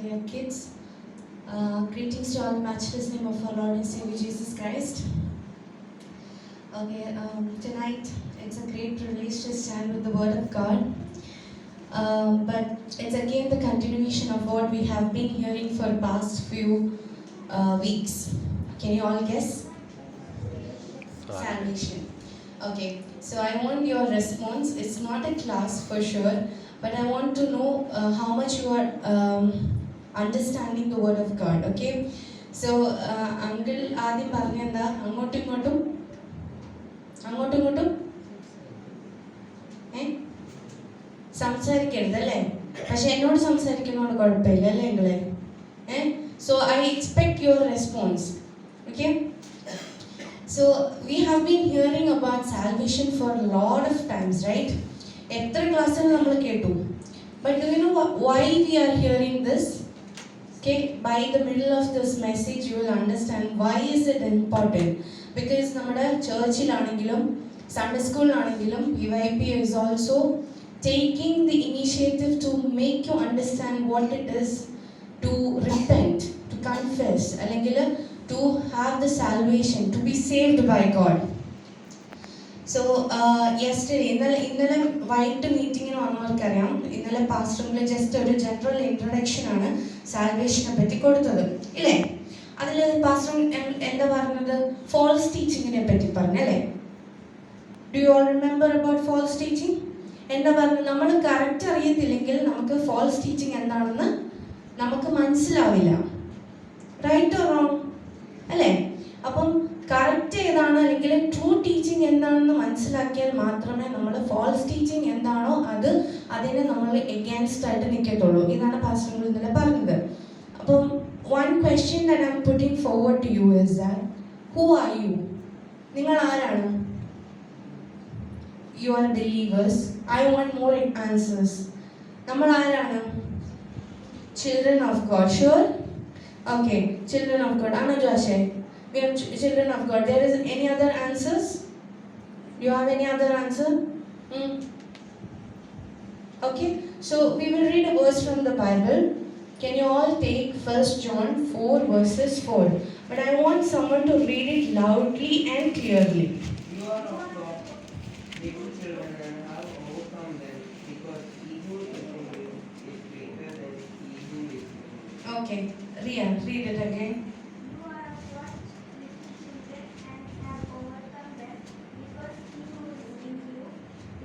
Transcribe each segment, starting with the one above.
dear kids. Greetings to all the matchless name of our Lord and Savior Jesus Christ. Okay, tonight it's a great privilege to stand with the Word of God. But it's again the continuation of what we have been hearing for past few weeks. Can you all guess? Salvation. Okay, so I want your response. It's not a class for sure, but I want to know how much you are understanding the word of God. Okay, so uncle ആദ്യം പറഞ്ഞെന്താ അങ്ങോട്ടും ഇങ്ങോട്ടും സംസാരിക്കരുത് അല്ലേ? പക്ഷെ എന്നോട് സംസാരിക്കുന്നോട് കുഴപ്പമില്ല അല്ലേ നിങ്ങളെ? So I expect your response. Okay. So we have been hearing about salvation for a lot of times, right? എത്ര ക്ലാസ്സിൽ നമ്മൾ കേട്ടു. But do you know why we are hearing this? Okay, by the middle of this message you will understand why is it important. Because നമ്മുടെ ചർച്ചിലാണെങ്കിലും Sunday സ്കൂളിലാണെങ്കിലും PYP is also taking the initiative to make you understand what it is to repent, to confess, അല്ലെങ്കിൽ to have the salvation, to be saved by God. So yesterday, ഇന്നലെ വൈകിട്ട് മീറ്റിങ്ങിന് വന്നവർക്കറിയാം, ഇന്നലെ പാസ്റ്ററിൽ just ഒരു general introduction ആണ് സാൽവേഷനെ പറ്റി കൊടുത്തത് ഇല്ലേ? അതിൽ പാസ്റ്റർ എന്താ പറഞ്ഞത്? ഫോൾസ് ടീച്ചിങ്ങിനെ പറ്റി പറഞ്ഞല്ലേ? Do you all remember about false teaching? എന്താ പറഞ്ഞത്? നമ്മൾ കറക്റ്റ് അറിയത്തില്ലെങ്കിൽ നമുക്ക് ഫോൾസ് ടീച്ചിങ് എന്താണെന്ന് നമുക്ക് മനസ്സിലാവില്ല. റൈറ്റ് ഓർ റോങ് അല്ലേ? അപ്പം കറക്റ്റ് ഏതാണ് അല്ലെങ്കിൽ ട്രൂ ടീച്ചിങ് എന്താണെന്ന് മനസ്സിലാക്കിയാൽ മാത്രമേ നമ്മൾ ഫോൾസ് ടീച്ചിങ് എന്താണോ അതിനെ നമ്മൾ എഗെയിൻസ്റ്റ് ആയിട്ട് നിൽക്കത്തുള്ളൂ. ഇതാണ് പാസ്റ്റർ ഇന്നലെ പറഞ്ഞത്. അപ്പം one question that I am putting forward to you is that who are you? നിങ്ങൾ ആരാണ്? You are believers. I want more answers. നമ്മൾ ആരാണ്? Children of God. Sure? Okay, children of God. Anu Joshua, we are children of God. There is any other answers? Do you have any other answer? Okay, so we will read a verse from the Bible. Can you all take 1 John 4 verses 4? But I want someone to read it loudly and clearly. You are of God, little children, and have overcome them, because he who is in you is greater than he who is in you. Okay, Ria, read it again. You are of God, little children, and have overcome them, because he who is in you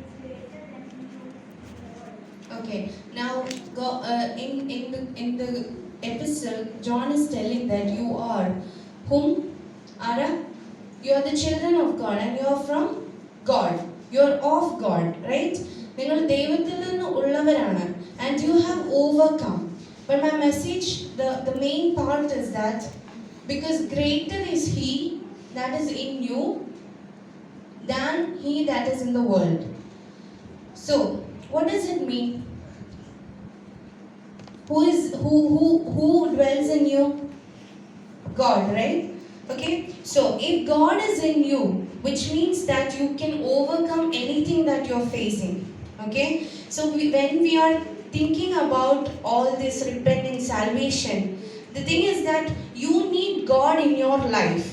is greater than he who is in the world. Okay, now go, in the epistle, John is telling that you are whom? Ara? You are the children of God and you are from God. You are of God, right? നിങ്ങൾ ദൈവത്തിൽ നിന്ന് ഉള്ളവരാണ് and you have overcome. But my message, the main part is that because greater is he that is in you than he that is in the world. So, what does it mean? Who dwells in you? God, right? Okay? So, if God is in you, which means that you can overcome anything that you're facing. Okay? So, when we are thinking about all this repenting salvation, the thing is that you need God in your life.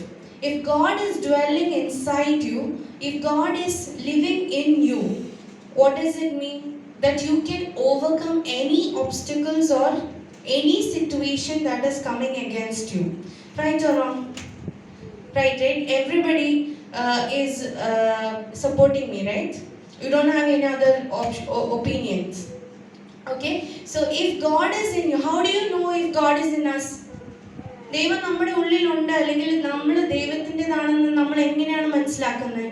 If God is dwelling inside you, if God is living in you, what does it mean? That you can overcome any obstacles or any situation that is coming against you. Right or wrong? Right? Everybody is supporting me, right? You don't have any other opinions. Okay, so if God is in you, how do you know if God is in us? ദൈവം നമ്മുടെ ഉള്ളിലുണ്ട് അല്ലെങ്കിൽ നമ്മൾ ദൈവത്തിൻ്റെതാണെന്ന് നമ്മൾ എങ്ങനെയാണ് മനസ്സിലാക്കുന്നത്?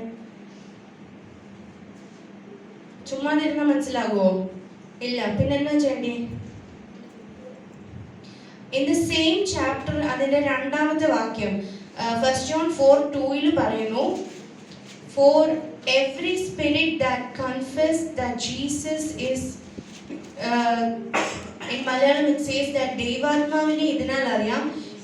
ചുമ്മാതിരുന്ന മനസ്സിലാകുമോ? ഇല്ല. പിന്നെ എന്നാ ചെയ്യണ്ടേ? In the same chapter അതിന്റെ രണ്ടാമത്തെ വാക്യം 1 John 4:2 പറയുന്നു, for every spirit that confess that Jesus is in Malayalam it says that ദൈവാത്മാവിനെ ഇതിനാൽ അറിയാം,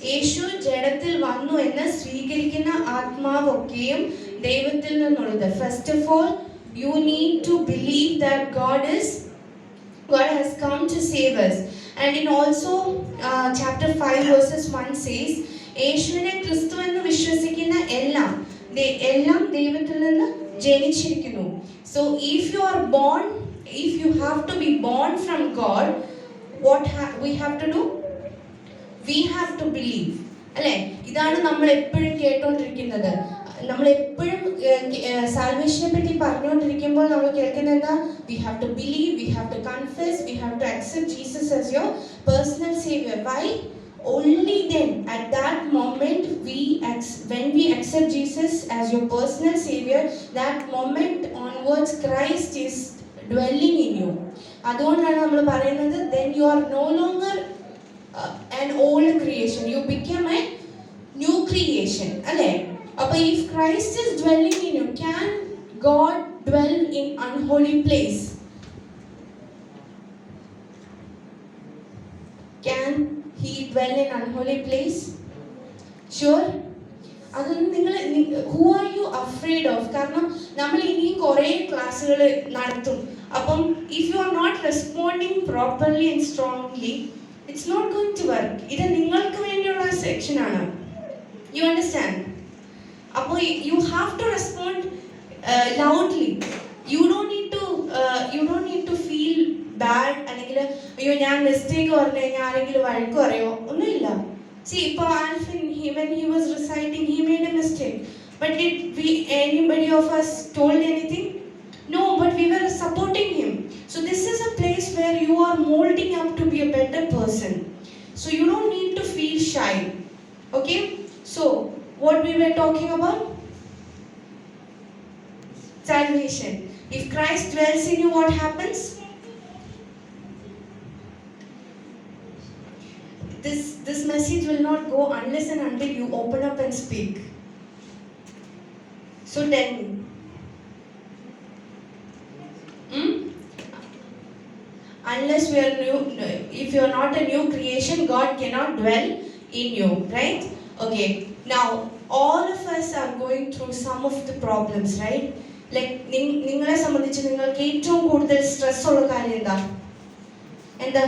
യേശു ജഡത്തിൽ വന്നു എന്ന് സ്വീകരിക്കുന്ന ആത്മാവൊക്കെയും ദൈവത്തിൽ നിന്നുള്ളത്. First of all you need to believe that God has come to save us. And in also chapter 5 verses 1 says, യേശുവിനെ ക്രിസ്തു എന്ന് വിശ്വസിക്കുന്ന എല്ലാം ദൈവത്തിൽ നിന്ന് ജനിച്ചിരിക്കുന്നു. So if you are born, if you have to be born from God, what we have to do? We have to believe. അല്ലേ? ഇതാണ് നമ്മൾ എപ്പോഴും കേട്ടോണ്ടിരിക്കുന്നത്. നമ്മൾ എപ്പോഴും സാൽവേഷനെ പറ്റി പറഞ്ഞുകൊണ്ടിരിക്കുമ്പോൾ നമ്മൾ കേൾക്കുന്നത് എന്താ? We have to believe, we have to confess, we have to accept Jesus as your personal savior. Why? Only then, at that moment, when we accept Jesus as your personal savior, that moment onwards Christ is dwelling in you. അതുകൊണ്ടാണ് നമ്മൾ പറയുന്നത്, then you are no longer an old creation, you become a new creation. അല്ലേ? അപ്പോൾ if Christ is dwelling in you, can God dwell in unholy place? Can he dwell in unholy place? Sure? അതൊന്നും നിങ്ങൾ who are you afraid of? കാരണം നമ്മൾ ഇനിയും കുറേ ക്ലാസ്സുകൾ നടത്തും. അപ്പം if you are not responding properly and strongly, it's not going to work. ഇത് നിങ്ങൾക്ക് വേണ്ടിയുള്ള സെക്ഷനാണ്. You understand? അപ്പോൾ you have to respond loudly. You don't need to feel bad. അല്ലെങ്കിൽ അയ്യോ ഞാൻ മിസ്റ്റേക്ക് പറഞ്ഞു കഴിഞ്ഞാൽ ആരെങ്കിലും വഴക്ക് പറയോ? ഒന്നുമില്ല. See, ഇപ്പോൾ Alvin, when he was reciting, he made a mistake. But did anybody of us told anything? No, but we were supporting him. So this is a place where you are molding up to be a better person. So you don't need to feel shy. Okay? So what we were talking about? Salvation. If Christ dwells in you, what happens? This message will not go unless and until you open up and speak. So tell me. Unless we are new, if you are not a new creation, God cannot dwell in you, right? Okay. Now all of us are going through some of the problems, right? Like നിങ്ങളെ സംബന്ധിച്ച് നിങ്ങൾക്ക് ഏറ്റവും കൂടുതൽ stress ഉള്ള കാര്യം എന്താ?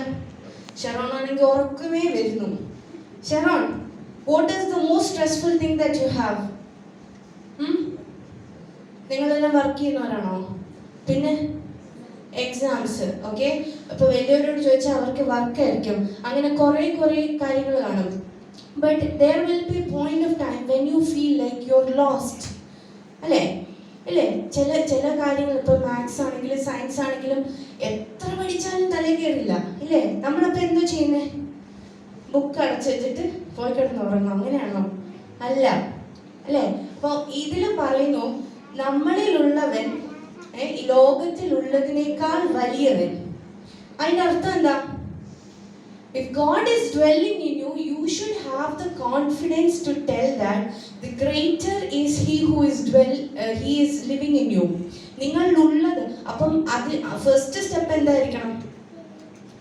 Chevron ആണെങ്കിൽ ഉറക്കമേ വരുന്നു. Sharon, what is the most stressful thing that you have? നിങ്ങളെല്ലാം വർക്ക് ചെയ്യുന്നവരാണോ? പിന്നെ എക്സാംസ്. ഓക്കെ, അപ്പോൾ വലിയവരോട് ചോദിച്ചാൽ അവർക്ക് വർക്കായിരിക്കും. അങ്ങനെ കുറേ കാര്യങ്ങൾ കാണും. But there will be a point of time when you feel like you're lost. അല്ലേ? ചില കാര്യങ്ങൾ, ഇപ്പോൾ മാത്സ് ആണെങ്കിലും സയൻസ് ആണെങ്കിലും എത്ര പഠിച്ചാലും തലയിൽ കയറില്ല. ഇല്ലേ? നമ്മളപ്പോൾ എന്തോ ചെയ്യുന്നത്? ബുക്ക് അടച്ചു വെച്ചിട്ട് പോയി കിടന്ന് ഉറങ്ങും. അങ്ങനെയാണോ? അല്ല. അല്ലേ? അപ്പോൾ ഇതിൽ പറയുന്നു, നമ്മളിലുള്ളവൻ ഈ ലോകത്തിലുള്ളതിനേക്കാൾ വലിയവൻ. അതിൻ്റെ അർത്ഥം എന്താ? If God is dwelling in you, you should have the confidence to tell that the greater is He who He is living in you. നിങ്ങളുള്ളത്. അപ്പം അത് ഫസ്റ്റ് സ്റ്റെപ്പ് എന്തായിരിക്കണം?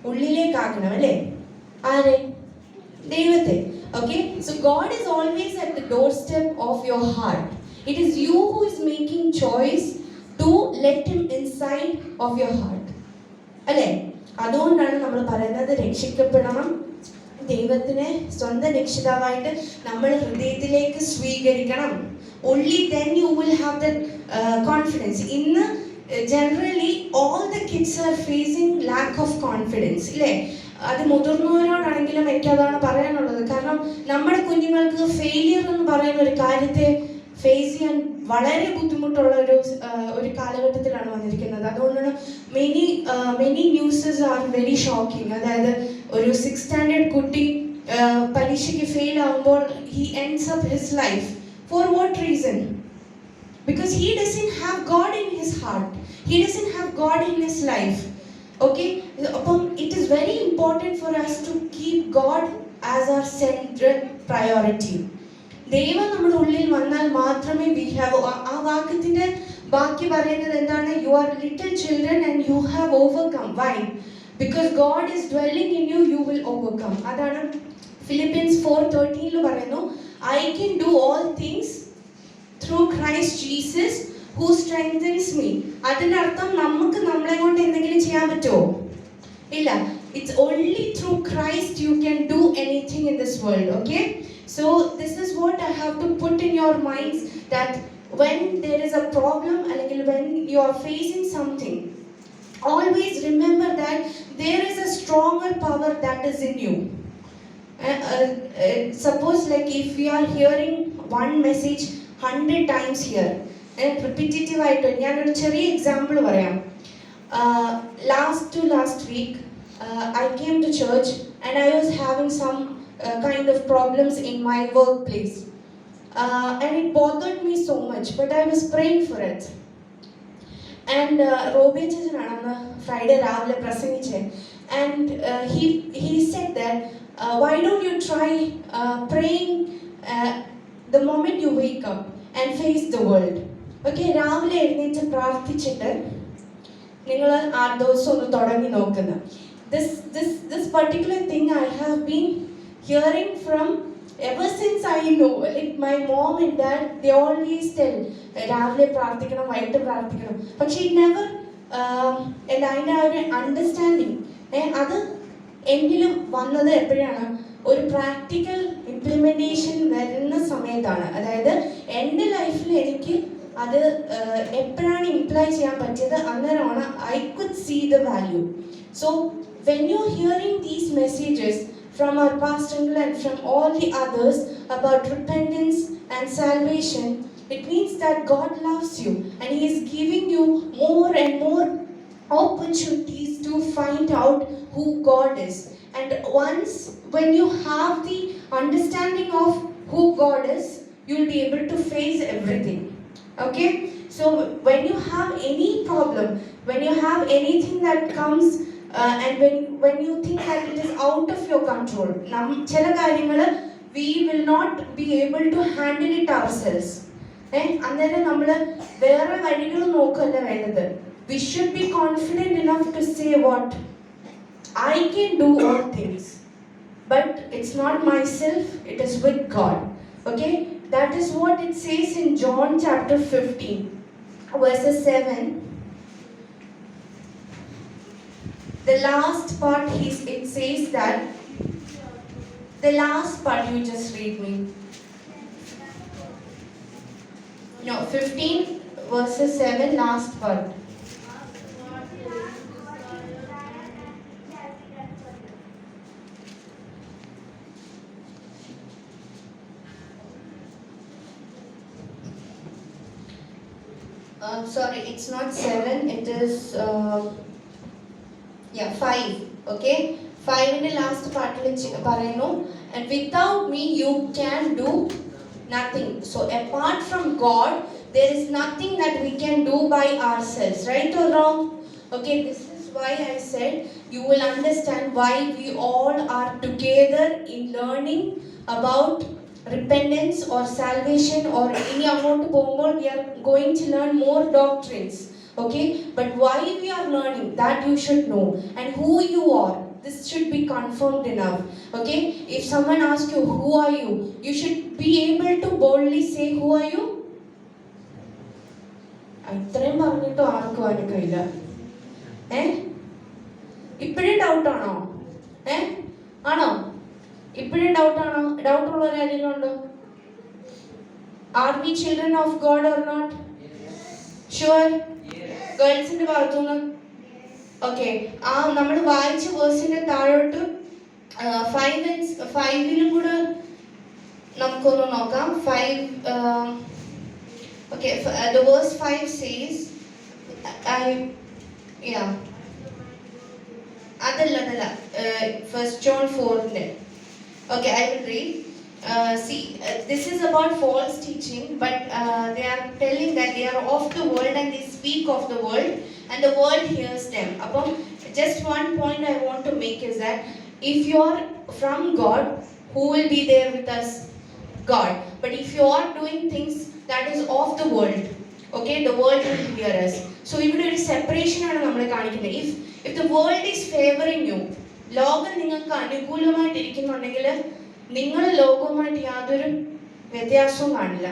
ഉള്ളിലേക്കാക്കണം. അല്ലേ? ആരെ? ദൈവത്തെ. Okay? So God is always at the doorstep of your heart. It is you who is making choice to let Him inside of your heart. അല്ലേ? അതുകൊണ്ടാണ് നമ്മൾ പറയുന്നത്, രക്ഷിക്കപ്പെടണം, ദൈവത്തിനെ സ്വന്തം രക്ഷിതാവായിട്ട് നമ്മൾ ഹൃദയത്തിലേക്ക് സ്വീകരിക്കണം. Only then you will have that confidence. ഇന്ന് generally all the kids are facing lack of confidence. ഇല്ലേ? അത് മുതിർന്നവരോടാണെങ്കിലും എനിക്കതാണ് പറയാനുള്ളത്. കാരണം നമ്മുടെ കുഞ്ഞുങ്ങൾക്ക് ഫെയിലിയർ എന്ന് പറയുന്ന ഒരു കാര്യത്തെ ഫേസ് ചെയ്യാൻ വളരെ ബുദ്ധിമുട്ടുള്ള ഒരു കാലഘട്ടത്തിലാണ് വന്നിരിക്കുന്നത്. അതുകൊണ്ടാണ് many newses are very shocking. അതായത് ഒരു 6th സ്റ്റാൻഡേർഡ് കുട്ടി പരീക്ഷയ്ക്ക് ഫെയിൽ ആകുമ്പോൾ he ends up his life. For what reason? Because he doesn't have God in his heart. He doesn't have God in his life. Okay? അപ്പം it is very important for us to keep God as our central priority. ദൈവം നമ്മുടെ ഉള്ളിൽ വന്നാൽ മാത്രമേ we have. ആ വാക്യത്തിന്റെ ബാക്കി പറയുന്നത് എന്താണ്? You are little children and you have overcome. Why? Because God is dwelling in you, you will overcome. അതാണ് Philippians 4:13 പറയുന്നു, I can do all things through Christ Jesus who strengthens me. അതിന്റെ അർത്ഥം നമുക്ക് നമ്മളെ കൊണ്ട് എന്തെങ്കിലും ചെയ്യാൻ പറ്റുമോ? ഇല്ല. It's only through Christ you can do anything in this world, okay? So this is what I have to put in your minds, that when there is a problem, and when you are facing something, always remember that there is a stronger power that is in you. Suppose like if we are hearing one message 100 times here, and repetitive ആയിട്ട് ഞാനൊരു ചെറിയ example പറയാം. Last week I came to church and I was having some kind of problems in my workplace, and it bothered me so much, but I was praying for it. And Robi ചേച്ചനാണ് അന്ന് Friday രാവിലെ പ്രസംഗിച്ചത്, and he said that why don't you try praying the moment you wake up and face the world. Okay, രാവിലെ എഴുന്നേറ്റ് പ്രാർത്ഥിച്ചിട്ട് നിങ്ങൾ ആ ദിവസം ഒന്ന് തുടങ്ങി നോക്കുന്ന. This particular thing I have been hearing from ever since I know. Like my mom and dad, they always tell രാവിലെ പ്രാർത്ഥിക്കണം, വൈകിട്ട് പ്രാർത്ഥിക്കണം, പക്ഷെ it never and അതിൻ്റെ ആ ഒരു അണ്ടർസ്റ്റാൻഡിങ് അത് എങ്കിലും വന്നത് എപ്പോഴാണ്, ഒരു പ്രാക്ടിക്കൽ ഇംപ്ലിമെൻറ്റേഷൻ വരുന്ന സമയത്താണ്. അതായത് എൻ്റെ ലൈഫിൽ എനിക്ക് അത് എപ്പോഴാണ് ഇംപ്ലൈ ചെയ്യാൻ പറ്റിയത്, അന്നേരമാണ് I could see the value. So when you hearing these messages from our pastor and from all the others about repentance and salvation, it means that God loves you and He is giving you more and more opportunities to find out who God is. And once when you have the understanding of who God is, you will be able to face everything. Okay? So when you have any problem, when you have anything that comes and when you think that it is out of your control, ചില കാര്യങ്ങൾ we will not be able to handle it ourselves. അന്നേരം നമ്മൾ വേറെ വഴികൾ നോക്കല്ല വേണ്ടത്. We should be confident enough to say what I can do all things, but it's not myself, it is with God. Okay, that is what it says in John chapter 15 verses 7. The last part it says that, the last part you just read me. No, 15 verses 7, last part. Sorry, it's not 7, it is 5. Okay, 5 in the last part പറയുന്നു, and without me you can do nothing. So apart from God there is nothing that we can do by ourselves, right or wrong? Okay, this is why I said you will understand why we all are together in learning about repentance or salvation, or any amount പോകുമ്പോൾ we are going to learn more doctrines. Okay, but why we are learning that you should know, and who you are, this should be confirmed enough. Okay, if someone asks you who are you, you should be able to boldly say who are you. ഇത്രയും പറഞ്ഞിട്ടോ ആർക്കും അനുഭവില്ല. ഇപ്പോഴും ഡൗട്ടാണോ? ആണോ? ഇപ്പോഴും ഡൗട്ടാണോ? ഡൗട്ടുള്ള ആരെങ്കിലും ഉണ്ടോ? Are we children of God or not? Sure? ഗേൾസിന്റെ ഭാഗത്തുനിന്ന് okay, ആ നമ്മൾ വായിച്ച വേഴ്സിന്റെ താഴോട്ട് 5-ലും കൂടെ നമുക്കൊന്ന് നോക്കാം. 5 okay, the verse 5 says അതല്ല 1 John 4. Okay, I will read. This is about false teaching, but they are telling that they are of the world and they speak of the world and the world hears them. Appo just one point I want to make is that if you are from God, who will be there with us? God. But if you are doing things that is of the world, okay, the world will hear us. So ഇവിടെ ഒരു separation ആണ് നമ്മൾ കാണിക്കുന്നത്. If the world is favoring you, ലോകം നിങ്ങൾക്ക് അനുകൂലമായിട്ടിരിക്കുന്നുണ്ടെങ്കിൽ നിങ്ങൾ ലോകവുമായിട്ട് യാതൊരു വ്യത്യാസവും കാണില്ല.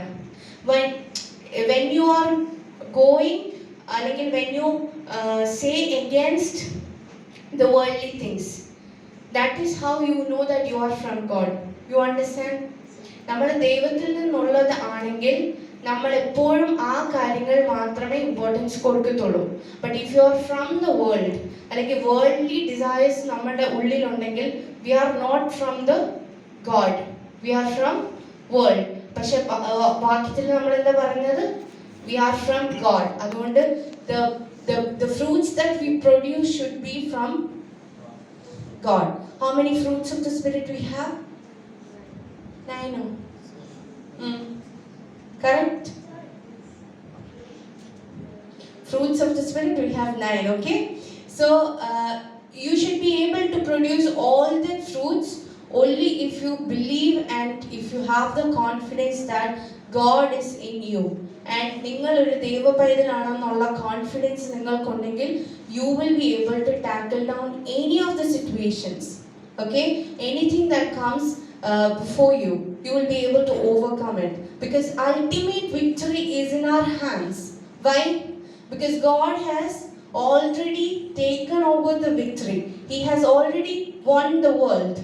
When you are going, അല്ലെങ്കിൽ when you say against the worldly things, That is how you know that you are from God. You understand? നമ്മൾ ദൈവത്തിൽ നിന്നുള്ളത് ആണെങ്കിൽ നമ്മൾ എപ്പോഴും ആ കാര്യങ്ങൾ മാത്രമേ ഇമ്പോർട്ടൻസ് കൊടുക്കത്തുള്ളൂ. But if you are from the world, അല്ലെങ്കിൽ വേൾഡ്ലി ഡിസയേഴ്സ് നമ്മുടെ ഉള്ളിലുണ്ടെങ്കിൽ we are not from the God, we are from world. പക്ഷെ വാക്യത്തിൽ നമ്മൾ എന്താ പറഞ്ഞത്? We are from God. അതുകൊണ്ട് the fruits that we produce should be from God. How many fruits of the Spirit we have? 9. Correct? Fruits of the Spirit we have 9, okay? So you should be able to produce all the fruits only if you believe and if you have the confidence that God is in you. And നിങ്ങൾ ഒരു ദൈവ പൈതലാണെന്നുള്ള confidence നിങ്ങൾക്കുണ്ടെങ്കിൽ you will be able to tackle down any of the situations, okay? Anything that comes before you, you will be able to overcome it, because ultimate victory is in our hands. Why? Because God has already taken over the victory. He has already won the world.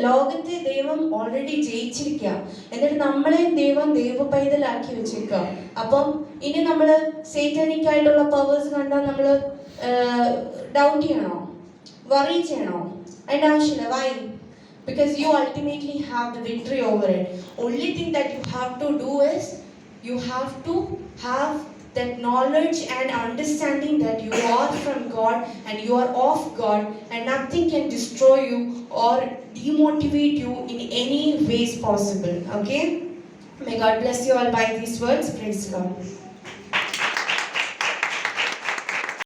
ലോകത്തെ ദൈവം already ജയിച്ചിരിക്കുക. എന്നിട്ട് നമ്മളെയും ദൈവം ദൈവ പൈതലാക്കി വെച്ചേക്കുക. അപ്പം ഇനി നമ്മൾ സേറ്റാനിക് ആയിട്ടുള്ള പവേഴ്സ് കണ്ടാൽ നമ്മൾ ഡൗട്ട് ചെയ്യണോ, വറി ചെയ്യണോ? അതിൻ്റെ ആവശ്യമില്ല. Y? Because you ultimately have the victory over it. Only thing that you have to do is you have to have that knowledge and understanding that you are from God and you are of God, and nothing can destroy you or demotivate you in any ways possible. Okay? May God bless you all by these words. Praise God.